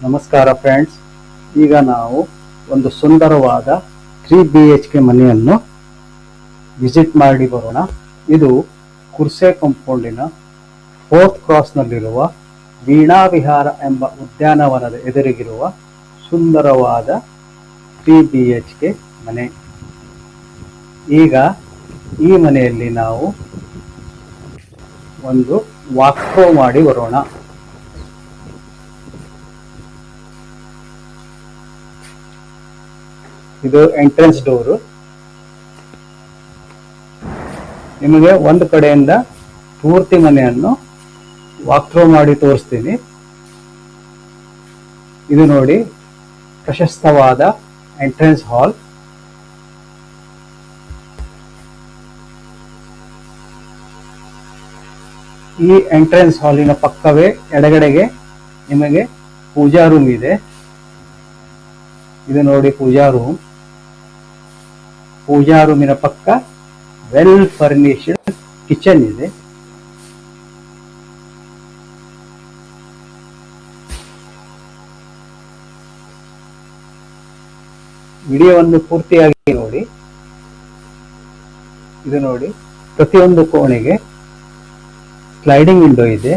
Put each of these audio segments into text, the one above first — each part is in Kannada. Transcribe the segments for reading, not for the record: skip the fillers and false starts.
ನಮಸ್ಕಾರ ಫ್ರೆಂಡ್ಸ್, ಈಗ ನಾವು ಒಂದು ಸುಂದರವಾದ 3 BHK ಮನೆಯನ್ನು ವಿಸಿಟ್ ಮಾಡಿ ಬರೋಣ. ಇದು ಕುರ್ಸೆ ಕಾಂಪೌಂಡಿನ 4th ಕ್ರಾಸ್ನಲ್ಲಿರುವ ವೀಣಾ ವಿಹಾರ ಎಂಬ ಉದ್ಯಾನವನದ ಎದುರಿಗಿರುವ ಸುಂದರವಾದ 3 BHK ಮನೆ. ಈಗ ಈ ಮನೆಯಲ್ಲಿ ನಾವು ಒಂದು ವಾಕ್ ಥ್ರೂ ಮಾಡಿ ಬರೋಣ. ಇದು ಎಂಟ್ರೆನ್ಸ್ ಡೋರು. ನಿಮಗೆ ಒಂದು ಕಡೆಯಿಂದ ಪೂರ್ತಿ ಮನೆಯನ್ನು ವಾಕ್ ಥ್ರೂ ಮಾಡಿ ತೋರಿಸ್ತೀನಿ. ಇದು ನೋಡಿ, ಪ್ರಶಸ್ತವಾದ ಎಂಟ್ರೆನ್ಸ್ ಹಾಲ್. ಈ ಎಂಟ್ರೆನ್ಸ್ ಹಾಲಿನ ಪಕ್ಕವೇ ಎಡಗಡೆಗೆ ನಿಮಗೆ ಪೂಜಾ ರೂಮ್ ಇದೆ. ಇದು ನೋಡಿ ಪೂಜಾ ರೂಮ್. ಪೂಜಾ ರೂಮಿನ ಪಕ್ಕ ವೆಲ್ ಫರ್ನಿಶ್ಡ್ ಕಿಚನ್ ಇದೆ. ವಿಡಿಯೋವನ್ನು ಪೂರ್ತಿಯಾಗಿ ನೋಡಿ. ಇದು ನೋಡಿ, ಪ್ರತಿಯೊಂದು ಕೋಣೆಗೆ ಸ್ಲೈಡಿಂಗ್ ವಿಂಡೋ ಇದೆ.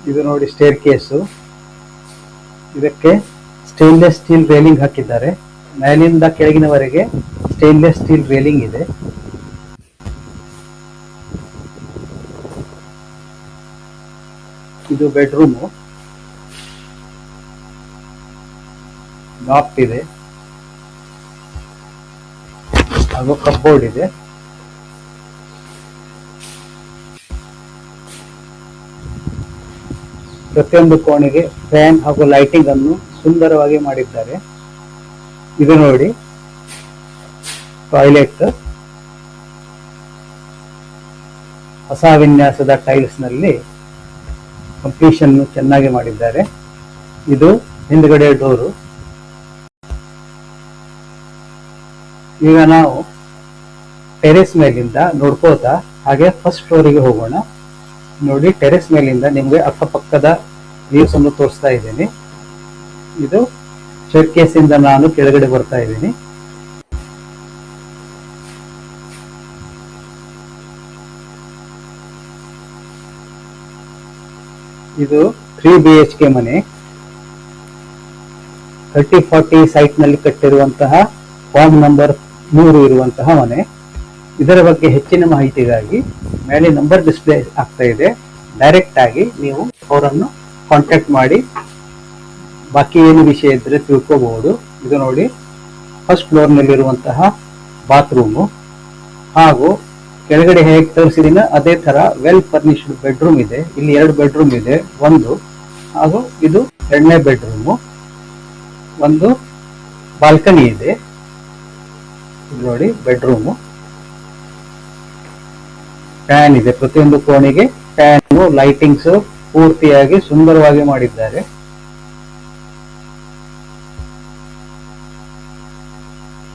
ಇದು ನೋಡಿ ಸ್ಟೇರ್ ಕೇಸು. ಇದಕ್ಕೆ ಸ್ಟೇನ್ಲೆಸ್ ಸ್ಟೀಲ್ ರೇಲಿಂಗ್ ಹಾಕಿದ್ದಾರೆ. ಮೇಲಿಂದ ಕೆಳಗಿನವರೆಗೆ ಸ್ಟೇನ್ಲೆಸ್ ಸ್ಟೀಲ್ ರೇಲಿಂಗ್ ಇದೆ. ಇದು ಬೆಡ್ರೂಮು. ಲಾಫ್ಟ್ ಇದೆ ಹಾಗೂ ಕಬೋರ್ಡ್ ಇದೆ. ಪ್ರತಿಯೊಂದು ಕೋಣೆಗೆ ಫ್ಯಾನ್ ಹಾಗೂ ಲೈಟಿಂಗ್ ಅನ್ನು ಸುಂದರವಾಗಿ ಮಾಡಿದ್ದಾರೆ. ಇದು ನೋಡಿ ಟಾಯ್ಲೆಟ್. ಹೊಸ ವಿನ್ಯಾಸದ ಟೈಲ್ಸ್ ನಲ್ಲಿ ಕಂಪ್ಲೀಷನ್ ಚೆನ್ನಾಗಿ ಮಾಡಿದ್ದಾರೆ. ಇದು ಹಿಂದ್ಗಡೆ ಡೋರು. ಈಗ ನಾವು ಟೆರೆಸ್ ಮೇಲಿಂದ ನೋಡ್ಕೋತಾ ಹಾಗೆ ಫಸ್ಟ್ ಫ್ಲೋರಿಗೆ ಹೋಗೋಣ. ನೋಡಿ, ಟೆರೆಸ್ ಮೇಲಿಂದ ನಿಮಗೆ ಅಕ್ಕಪಕ್ಕದ ವ್ಯೂಸ್ ಅನ್ನು ತೋರಿಸ್ತಾ ಇದ್ದೀನಿ. ಇದು ಸ್ಟೇರ್ಕೇಸ್ ಇಂದ ನಾನು ಕೆಳಗಡೆ ಬರ್ತಾ ಇದ್ದೀನಿ. ಇದು 3 BHK ಮನೆ. 3040 ಸೈಟ್ ನಲ್ಲಿ ಕಟ್ಟಿರುವಂತಹ ಫಾರ್ಮ್ ನಂಬರ್ 3 ಇರುವಂತಹ ಮನೆ. ಇದರ ಬಗ್ಗೆ ಹೆಚ್ಚಿನ ಮಾಹಿತಿಗಾಗಿ ಮೇಲೆ ನಂಬರ್ ಡಿಸ್ಪ್ಲೇ ಆಗ್ತಾ ಇದೆ. ಡೈರೆಕ್ಟ್ ಆಗಿ ನೀವು ಅವರನ್ನು ಕಾಂಟ್ಯಾಕ್ಟ್ ಮಾಡಿ ಬಾಕಿ ಏನು ವಿಷಯ ಇದ್ರೆ ತಿಳ್ಕೋಬಹುದು. ಇದು ನೋಡಿ, ಫಸ್ಟ್ ಫ್ಲೋರ್ ನಲ್ಲಿರುವಂತಹ ಬಾತ್ರೂಮು ಹಾಗೂ ಕೆಳಗಡೆ ಹೇಗೆ ತೋರಿಸಿದಿನ ಅದೇ ತರ ವೆಲ್ ಫರ್ನಿಶ್ಡ್ ಬೆಡ್ರೂಮ್ ಇದೆ. ಇಲ್ಲಿ 2 ಬೆಡ್ರೂಮ್ ಇದೆ, ಒಂದು ಹಾಗೂ ಇದು 2ನೇ ಬೆಡ್ರೂಮು. ಒಂದು ಬಾಲ್ಕನಿ ಇದೆ. ನೋಡಿ ಬೆಡ್ರೂಮು. ಫ್ಯಾನ್ ಇದೆ. ಪ್ರತಿಯೊಂದು ಕೋಣೆಗೆ ಫ್ಯಾನ್, ಲೈಟಿಂಗ್ಸ್ ಪೂರ್ತಿಯಾಗಿ ಸುಂದರವಾಗಿ ಮಾಡಿದ್ದಾರೆ.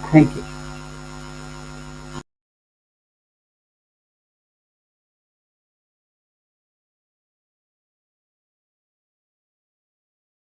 Thank you.